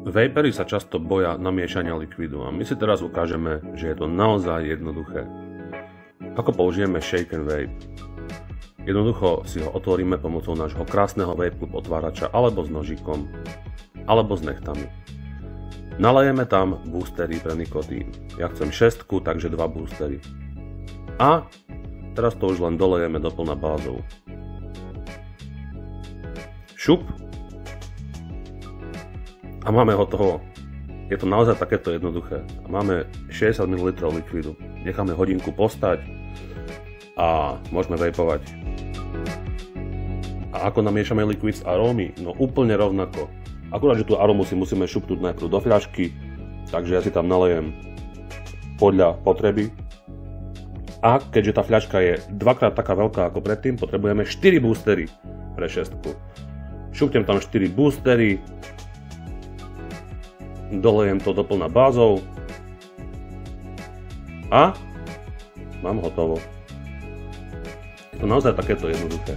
Vapery sa často boja namiešania likvidu a my si teraz ukážeme, že je to naozaj jednoduché. Ako použijeme Shake and Vape? Jednoducho si ho otvoríme pomocou nášho krásneho Vape Club otvárača alebo s nožikom, alebo s nechtami. Nalejeme tam boostery pre nikotín. Ja chcem 6, takže 2 boostery. A teraz to už len dolejeme doplna bázou. Šup. A máme hotovo. Je to naozaj takéto jednoduché. Máme 60 ml likvidu. Necháme hodinku postať a môžeme vapovať. A ako namiešame likvid z arómy? No úplne rovnako. Akurát, že tú arómu si musíme šupnúť najprv do fľašky, takže ja si tam nalejem podľa potreby. A keďže tá fľaška je dvakrát taká veľká ako predtým, potrebujeme 4 boostery pre 6. Šupnem tam 4 boostery, dolejem to doplna bázou a mám hotovo. Je to naozaj takéto jednoduché.